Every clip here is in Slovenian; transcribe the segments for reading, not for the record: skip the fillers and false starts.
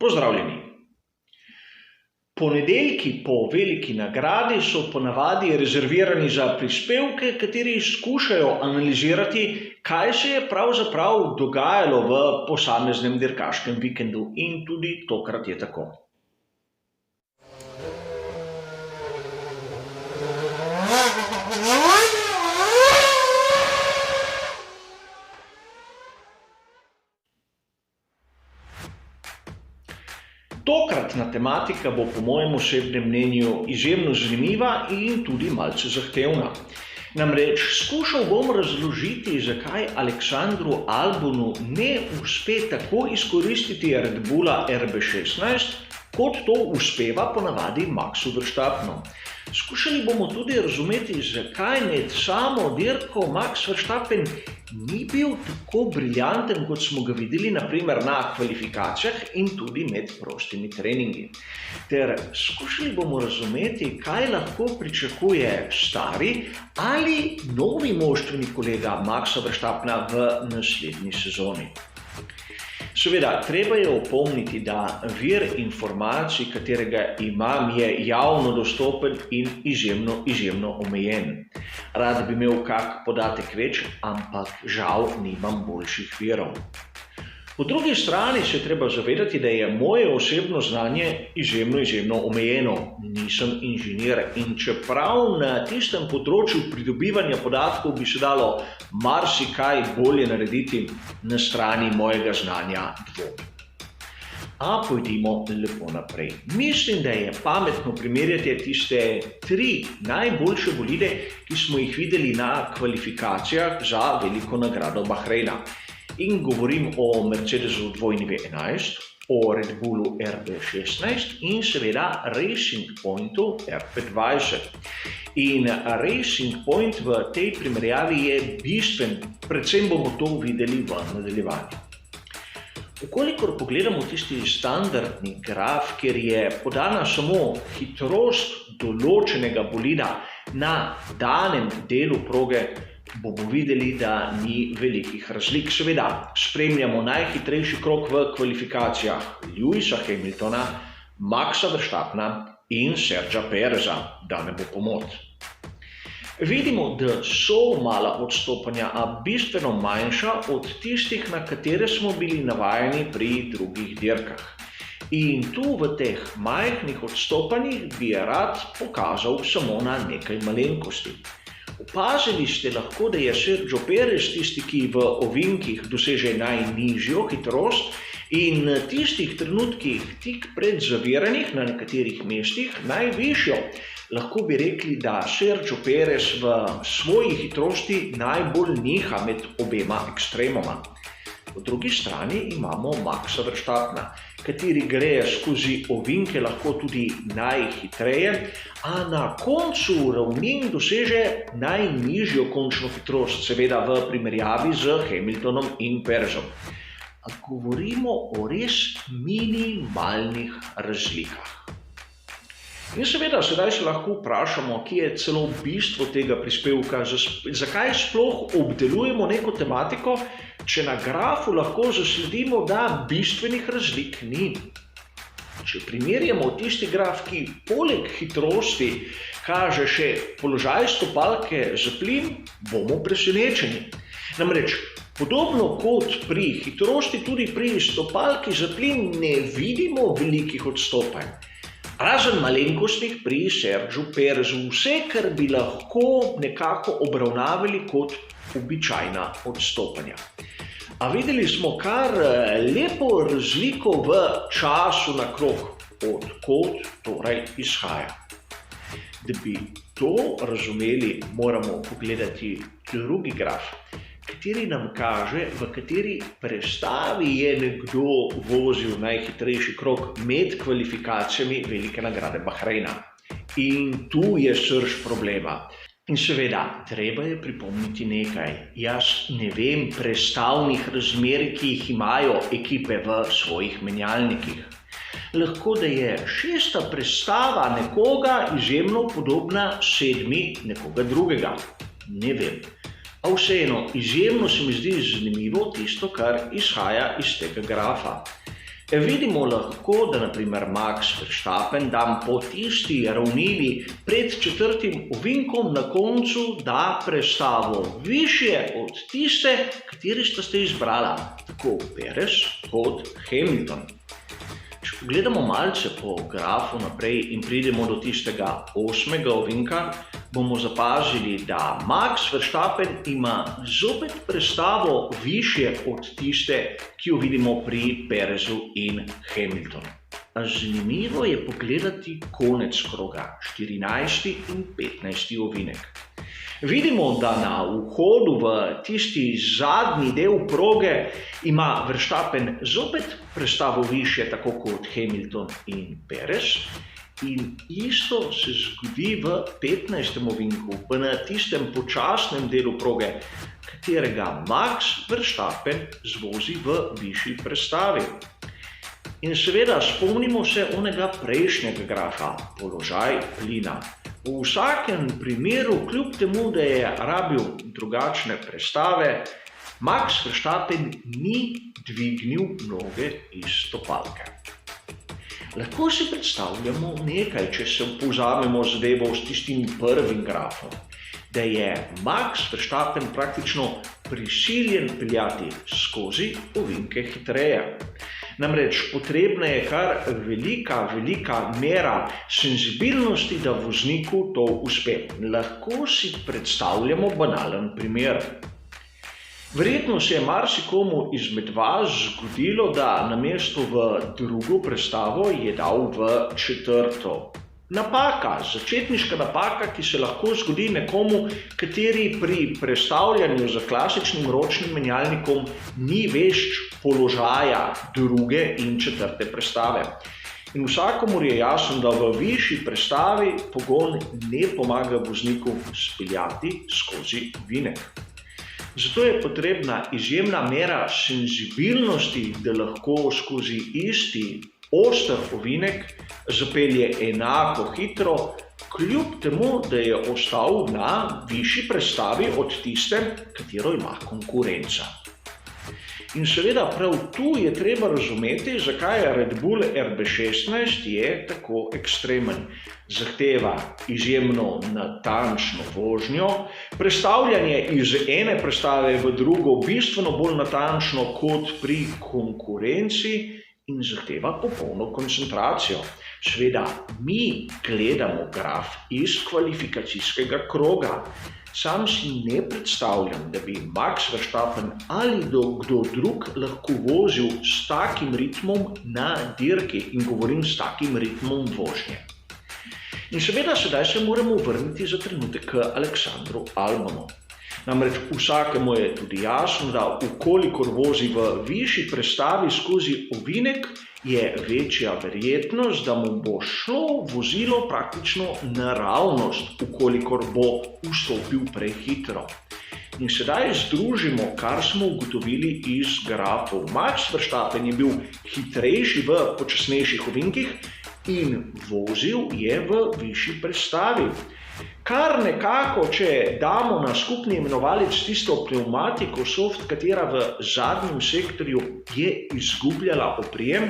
Pozdravljeni. Ponedeljki po veliki nagradi so ponavadi rezervirani za prispevke, kateri skušajo analizirati, kaj se je pravzaprav dogajalo v posameznem dirkaškem vikendu, in tudi tokrat je tako. Tokratna tematika bo po mojem osebnem mnenju izjemno zanimiva in tudi malce zahtevna. Namreč skušal bom razložiti, zakaj Aleksandru Albonu ne uspe tako izkoristiti Red Bulla RB16, kot to uspeva ponavadi Maxu Verstappenu. Skušali bomo tudi razumeti, zakaj med samo dirko Max Verstappen ni bil tako briljanten, kot smo ga videli na primer na kvalifikacijah in tudi med prostimi treningi. Ter skušali bomo razumeti, kaj lahko pričakuje stari ali novi moštveni kolega Maxa Verstappena v naslednji sezoni. Seveda, treba je opomniti, da vir informacij, katerega imam, je javno dostopen in izjemno omejen. Rad bi imel kak podatek več, ampak žal nimam boljših virov. Po drugi strani se treba zavedati, da je moje osebno znanje izjemno omejeno. Nisem inženir in čeprav na tistem področju pridobivanja podatkov bi se dalo marsikaj bolje narediti, na strani mojega znanja dvomim. A pojdimo lepo naprej. Mislim, da je pametno primerjati tiste 3 najboljše bolide, ki smo jih videli na kvalifikacijah za veliko nagrado Bahreina. In govorim o Mercedesu 211, o Red Bullu RB16 in seveda Racing Pointu RB20. In Racing Point v tej primerjavi je bistven, predvsem bomo to videli v nadaljevanju. Ukolikor pogledamo tisti standardni graf, kjer je podana samo hitrost določenega bolida na danem delu proge, bomo videli, da ni velikih razlik. Seveda, spremljamo najhitrejši krog v kvalifikacijah Lewisa Hamiltona, Maxa Verstappena in Sergija Pereza, da ne bo pomot. Vidimo, da so mala odstopanja, a bistveno manjša od tistih, na katere smo bili navajeni pri drugih dirkah. In tu v teh majhnih odstopanjih bi rad pokazal samo na nekaj malenkosti. Opazili ste lahko, da je Sergio Perez tisti, ki v ovinkih doseže najnižjo hitrost in na tistih trenutkih tik pred zaviranjih na nekaterih mestih najvišjo. Lahko bi rekli, da Sergio Perez v svoji hitrosti najbolj niha med obema ekstremoma. Po drugi strani imamo Maxa Verstappena, kateri gre skozi ovinke lahko tudi najhitreje, a na koncu ravnin doseže najnižjo končno hitrost, seveda v primerjavi z Hamiltonom in Perezom. A govorimo o res minimalnih razlikah. In seveda, sedaj se lahko vprašamo, kje je celo bistvo tega prispevka, zakaj sploh obdelujemo neko tematiko, če na grafu lahko zasledimo, da bistvenih razlik ni. Če primerjamo tisti graf, ki poleg hitrosti kaže še položaj stopalke za plin, bomo presenečeni. Namreč, podobno kot pri hitrosti, tudi pri stopalki za plin ne vidimo velikih odstopanj. Razen malenkostnih pri Sergiu Perezu, vse, kar bi lahko nekako obravnavali kot običajna odstopanja. A videli smo kar lepo razliko v času na krog, odkot torej izhaja. Da bi to razumeli, moramo pogledati drugi graf, kateri nam kaže, v kateri prestavi je nekdo vozil najhitrejši krog med kvalifikacijami velike nagrade Bahreina. In tu je srž problema. In seveda, treba je pripomniti nekaj. Jaz ne vem prestavnih razmer, ki jih imajo ekipe v svojih menjalnikih. Lahko, da je 6. prestava nekoga izjemno podobna 7. nekoga drugega. Ne vem. A vseeno, izjemno se mi zdi zanimivo tisto, kar izhaja iz tega grafa. Vidimo lahko, da naprimer Max Verstappen dan po tisti ravnini pred četrtim ovinkom na koncu da prestavo višje od tiste, kateri ste izbrala, tako Perez kot Hamilton. Če pogledamo malce po grafu naprej in pridemo do tistega 8. ovinka, bomo zapazili, da Max Verstappen ima zopet prestavo višje od tiste, ki jo vidimo pri Perezu in Hamiltonu. Zanimivo je pogledati konec kroga, 14. in 15. ovinek. Vidimo, da na vhodu v tisti zadnji del proge ima Verstappen zopet prestavo višje, tako kot Hamilton in Perez. In isto se zgodi v 15. ovinku, na tistem počasnem delu proge, katerega Max Verstappen zvozi v višji prestavi. In seveda spomnimo se onega prejšnjega grafa, položaj plina. V vsakem primeru, kljub temu, da je rabil drugačne prestave, Max Verstappen ni dvignil noge iz stopalke. Lahko si predstavljamo nekaj, če se povzamemo zadevo s tistim prvim grafom, da je Max Verstappen praktično prisiljen peljati skozi ovinke hitreje. Namreč potrebna je kar velika mera senzibilnosti, da vozniku to uspe. Lahko si predstavljamo banalen primer. Verjetno se je marsikomu izmed vas zgodilo, da namesto v drugo prestavo je dal v četrto. Napaka, začetniška napaka, ki se lahko zgodi nekomu, kateri pri prestavljanju z klasičnim ročnim menjalnikom ni vešč položaja druge in četrte prestave. In vsakomur je jasno, da v višji prestavi pogon ne pomaga vozniku speljati skozi ovinek. Zato je potrebna izjemna mera senzibilnosti, da lahko skozi isti oster ovinek zapelje enako hitro, kljub temu, da je ostal na višji prestavi od tiste, katero ima konkurenca. In seveda prav tu je treba razumeti, zakaj Red Bull RB16 je tako ekstremen. Zahteva izjemno natančno vožnjo, prestavljanje iz ene prestave v drugo bistveno bolj natančno kot pri konkurenci in zahteva popolno koncentracijo. Seveda, mi gledamo graf iz kvalifikacijskega kroga. Sam si ne predstavljam, da bi Max Verstappen ali kdo drug lahko vozil s takim ritmom na dirki in govorim s takim ritmom vožnje. In seveda sedaj se moramo vrniti za trenutek k Alexandru Albonu. Namreč vsakemu je tudi jasno, da ukolikor vozi v višji prestavi skozi ovinek, je večja verjetnost, da mu bo šlo vozilo praktično naravnost, ukolikor bo vstopil prehitro. In sedaj združimo, kar smo ugotovili iz grafov. Max Verstappen je bil hitrejši v počasnejših ovinkih in vozil je v višji prestavi. Kar nekako, če damo na skupni imenovalec tisto pneumatiko soft, katera v zadnjem sektorju je izgubljala oprijem,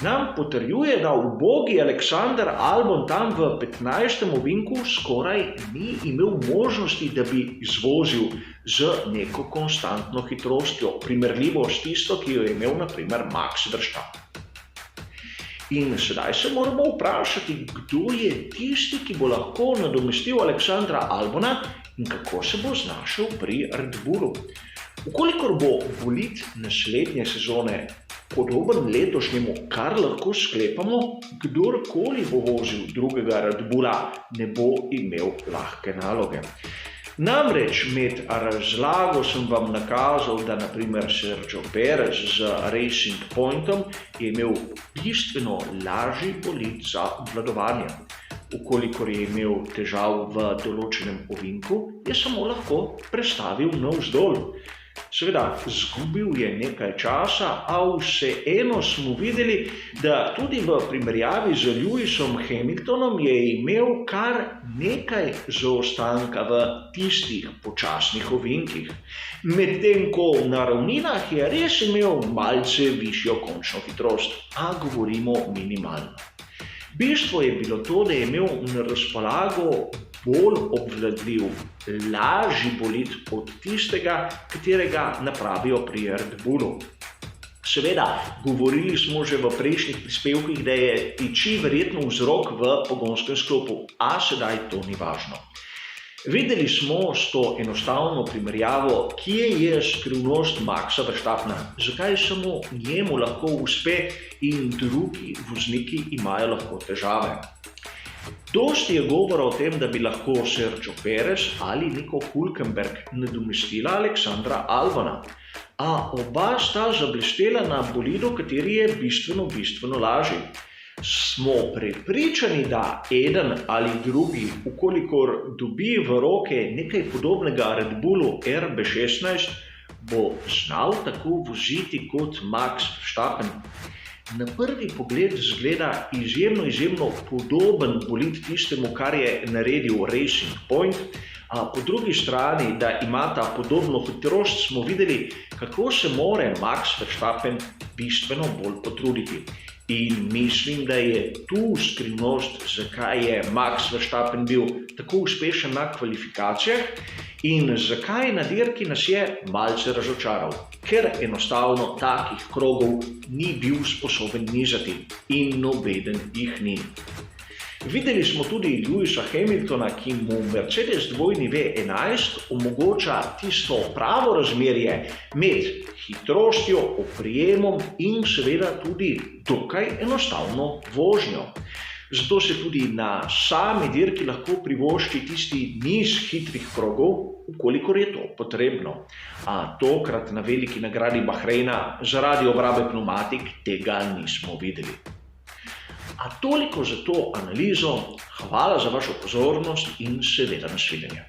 nam potrjuje, da ubogi Alexander Albon tam v 15. ovinku skoraj ni imel možnosti, da bi izvozil z neko konstantno hitrostjo, primerljivo s tisto, ki jo je imel na primer Max Verstappen. In sedaj se moramo vprašati, kdo je tisti, ki bo lahko nadomestil Alexandra Albona in kako se bo znašel pri Red Bullu. Ukolikor bo bolid naslednje sezone podoben letošnjemu, kar lahko sklepamo, kdorkoli bo vozil drugega Red Bulla, ne bo imel lahke naloge. Namreč med razlago sem vam nakazal, da naprimer Sergio Perez z Racing Pointom je imel bistveno lažji bolid za obvladovanje. Ukolikor je imel težav v določenem ovinku, je samo lahko prestavil navzdol. Seveda, zgubil je nekaj časa, a vseeno smo videli, da tudi v primerjavi z Lewisom Hamiltonom je imel kar nekaj zaostanka v tistih počasnih ovinkih. Medtem ko na ravninah je res imel malce višjo končno hitrost, a govorimo minimalno. Bistvo je bilo to, da je imel na razpolago bolj obvladljiv, lažji bolid od tistega, katerega napravijo pri Red Bullu. Seveda, govorili smo že v prejšnjih prispevkih, da je tiči verjetno vzrok v pogonskem sklopu, a sedaj to ni važno. Videli smo s to enostavno primerjavo, kje je skrivnost Maxa Verstappena, zakaj samo njemu lahko uspe in drugi vozniki imajo lahko težave. Dosti je govora o tem, da bi lahko Sergio Perez ali Nico Hülkenberg nadomestila Aleksandra Albona, a oba sta zablestela na bolidu, kateri je bistveno lažji. Smo prepričani, da eden ali drugi, ukolikor dobi v roke nekaj podobnega Red Bullu RB16, bo znal tako voziti kot Max Verstappen. Na prvi pogled zgleda izjemno podoben bolid tistemu, kar je naredil Racing Point, a po drugi strani, da imata podobno hitrost, smo videli, kako se more Max Verstappen bistveno bolj potruditi. In mislim, da je tu skrivnost, zakaj je Max Verstappen bil tako uspešen na kvalifikacijah in zakaj na dirki nas je malce razočaral, ker enostavno takih krogov ni bil sposoben nizati in nobeden jih ni. Videli smo tudi Lewisa Hamiltona, ki mu Mercedes W11 omogoča tisto pravo razmerje med hitrostjo, oprijemom in seveda tudi dokaj enostavno vožnjo. Zato se tudi na sami dirki lahko privošči tisti niz hitrih krogov, ukolikor je to potrebno. A tokrat na veliki nagradi Bahreina zaradi obrabe pneumatik tega nismo videli. A toliko za to analizo, hvala za vašo pozornost in seveda nasvidenje.